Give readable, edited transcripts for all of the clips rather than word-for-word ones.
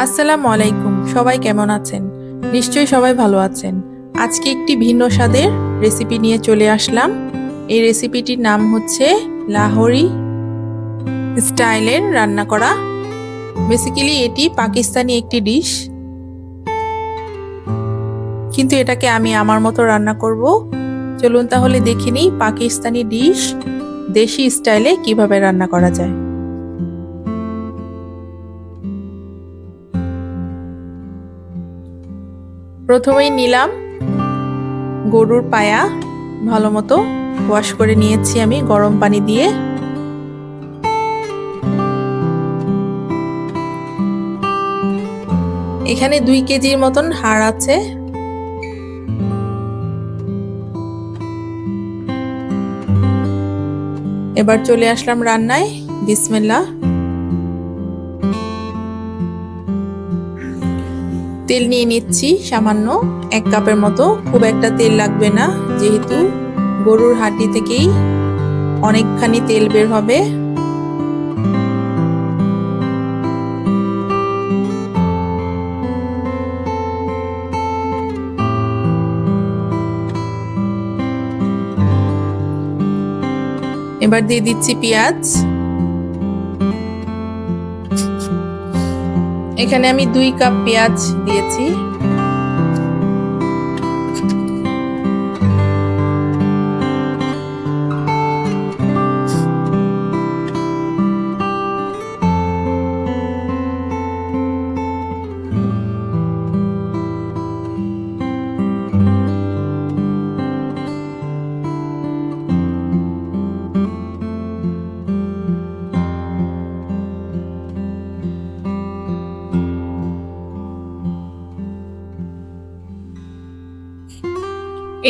আসসালামু আলাইকুম, সবাই কেমন আছেন? নিশ্চয়ই সবাই ভালো আছেন। আজকে একটি ভিন্ন স্বাদের রেসিপি নিয়ে চলে আসলাম। এই রেসিপিটির নাম হচ্ছে লাহোরি স্টাইলের রান্না করা। বেসিক্যালি এটি পাকিস্তানি একটি ডিশ, কিন্তু এটাকে আমি আমার মতো রান্না করব। চলুন তাহলে দেখে নিই পাকিস্তানি ডিশ দেশি স্টাইলে কিভাবে রান্না করা যায়। প্রথমেই নিলাম গরুর পায়া, ভালো মতো ওয়াশ করে নিয়েছি আমি গরম পানি দিয়ে। এখানে 2 কেজির মতন হাড় আছে। এবার চলে আসলাম রান্নায়। বিসমিল্লাহ। তেল নিয়ে নিচ্ছি সামান্য 1 কাপের মতো, খুব একটা তেল লাগবে না, যেহেতু গরুর হাড্ডি থেকেই অনেকখানি তেল বের হবে। এবার দিয়ে দিচ্ছি পেঁয়াজ। এখানে আমি 2 কাপ পেঁয়াজ দিয়েছি।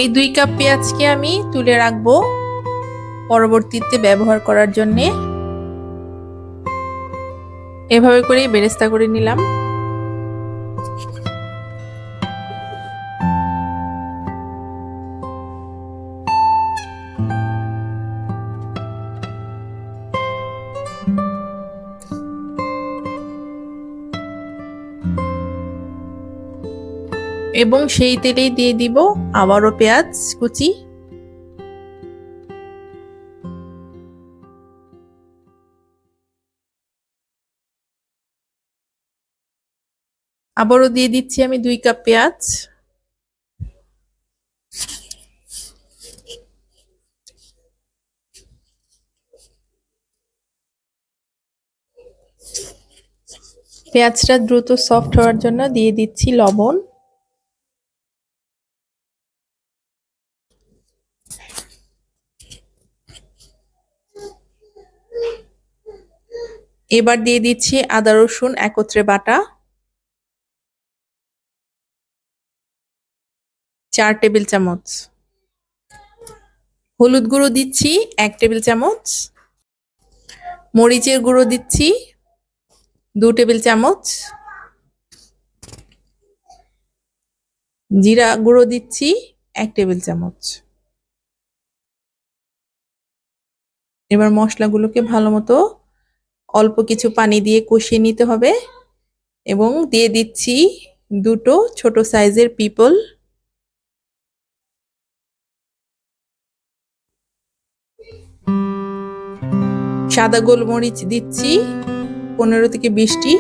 এই 2 কাপ পেঁয়াজকে আমি তুলে রাখবো পরবর্তীতে ব্যবহার করার জন্য। এভাবে করে বেরেস্তা করে নিলাম। এবং সেই তেলেই দিয়ে দিব আবারও পেঁয়াজ কুচি। আবারও দিয়ে দিচ্ছি আমি 2 কাপ পেঁয়াজ। পেঁয়াজটা দ্রুত সফট হওয়ার জন্য দিয়ে দিচ্ছি লবণ। এবার দিয়ে দিচ্ছি আদা রসুন একত্রে বাটা 4 টেবিল চামচ। হলুদ গুঁড়ো দিচ্ছি 1 টেবিল চামচ। মরিচের গুঁড়ো দিচ্ছি 2 টেবিল চামচ। জিরা গুঁড়ো দিচ্ছি 1 টেবিল চামচ। এবার মশলাগুলোকে ভালো মতো অল্প কিছু পানি দিয়ে কষিয়ে নিতে হবে। এবং দিয়ে দিচ্ছি 2টো ছোট সাইজের পিপল। সাদা গোলমরিচ দিচ্ছি 15 থেকে 20টি।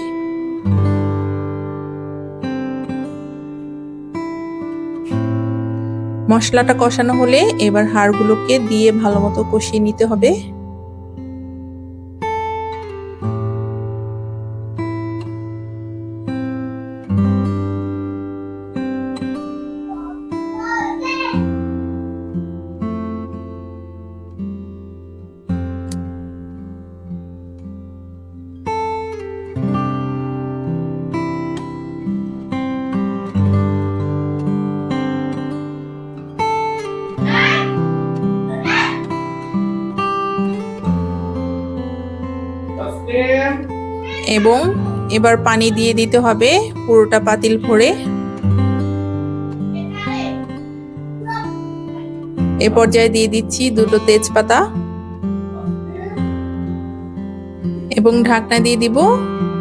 মশলাটা কষানো হলে এবার হাড়গুলোকে দিয়ে ভালো মতো কষিয়ে নিতে হবে। এবং এবার পানি দিয়ে দিতে হবে পুরোটা পাতিল ভরে। এ পর্যায়ে দিয়ে দিচ্ছি 2টো তেজপাতা এবং ঢাকনা দিয়ে দিব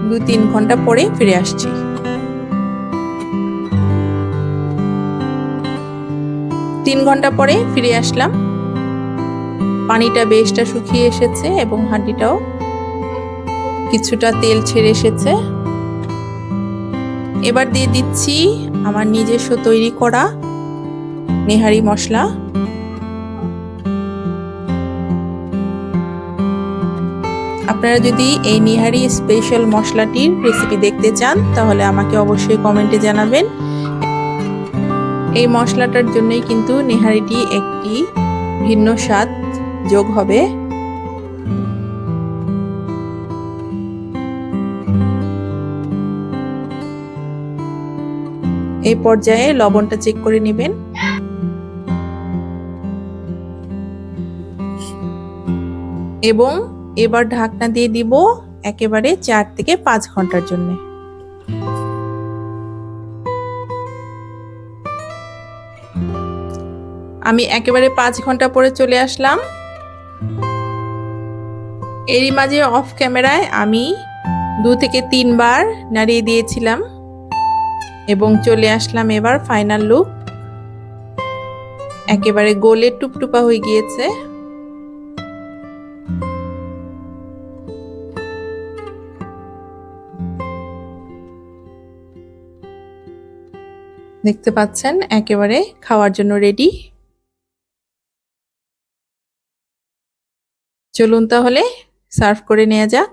2-3 ঘন্টা পরে ফিরে আসছি। তিন ঘন্টা পরে ফিরে আসলাম। পানিটা বেশটা শুকিয়ে এসেছে এবং হাঁড়িটাও কিছুটা তেল ছেড়ে এসেছে। এবার দিয়ে দিচ্ছি আমার নিজস্ব তৈরি করা নেহারি মশলা। আপনারা যদি এই নেহারি স্পেশাল মশলাটির রেসিপি দেখতে চান তাহলে আমাকে অবশ্যই কমেন্টে জানাবেন। এই মশলাটার জন্যই কিন্তু নেহারিটি একটি ভিন্ন স্বাদ যোগ হবে। এই পর্যায়ে লবণটা চেক করে নেবেন। এবং এবার ঢাকনা দিয়ে দিব একেবারে 4 থেকে 5 ঘন্টার জন্য। আমি একেবারে 5 ঘন্টা পরে চলে আসলাম। এরই মাঝে অফ ক্যামেরায় আমি 2 থেকে 3 বার নাড়িয়ে দিয়েছিলাম এবং চলে আসলাম এবার ফাইনাল লুক। একেবারে গোলে টুপটুপা হয়ে গিয়েছে। দেখতে পাচ্ছেন একেবারে খাওয়ার জন্য রেডি। চলুন তাহলে সার্ভ করে নেওয়া যাক।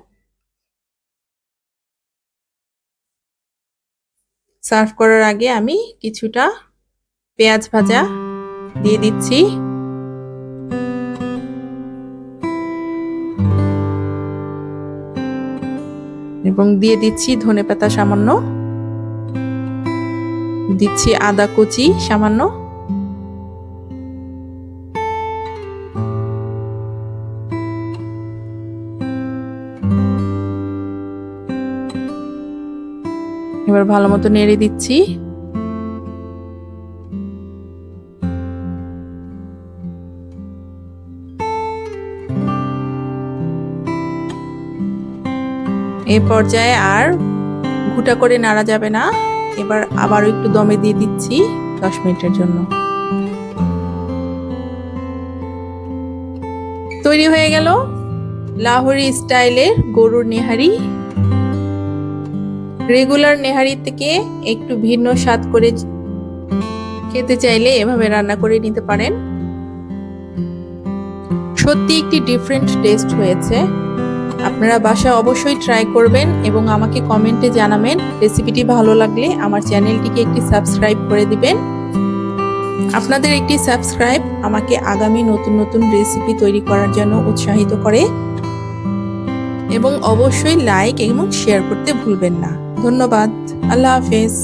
সার্ভ করার আগে আমি কিছুটা পেঁয়াজ ভাজা দিয়ে দিচ্ছি। এবং দিয়ে দিচ্ছি ধনেপাতা সামান্য, দিচ্ছি আদা কুচি সামান্য, এবার ভালো মতো নেড়ে দিচ্ছি। এই পর্যায়ে আর ঘুটা করে নাড়া যাবে না। এবার আবারও একটু দমে দিয়ে দিচ্ছি 10 মিনিটের জন্য। তৈরি হয়ে গেল লাহোরি স্টাইলের গরুর নেহারি। রেগুলার নেহারি থেকে একটু ভিন্ন স্বাদ করে খেতে চাইলে এভাবে রান্না করে নিতে পারেন। সত্যি একটি ডিফারেন্ট টেস্ট হয়েছে। আপনারা বাসায় অবশ্যই ট্রাই করবেন এবং আমাকে কমেন্টে জানাবেন। রেসিপিটি ভালো লাগলে আমার চ্যানেলটিকে একটি সাবস্ক্রাইব করে দিবেন। আপনাদের একটি সাবস্ক্রাইব আমাকে আগামী নতুন নতুন রেসিপি তৈরি করার জন্য উৎসাহিত করে। এবং অবশ্যই লাইক এবং শেয়ার করতে ভুলবেন না। ধন্যবাদ। আল্লাহ হাফেজ।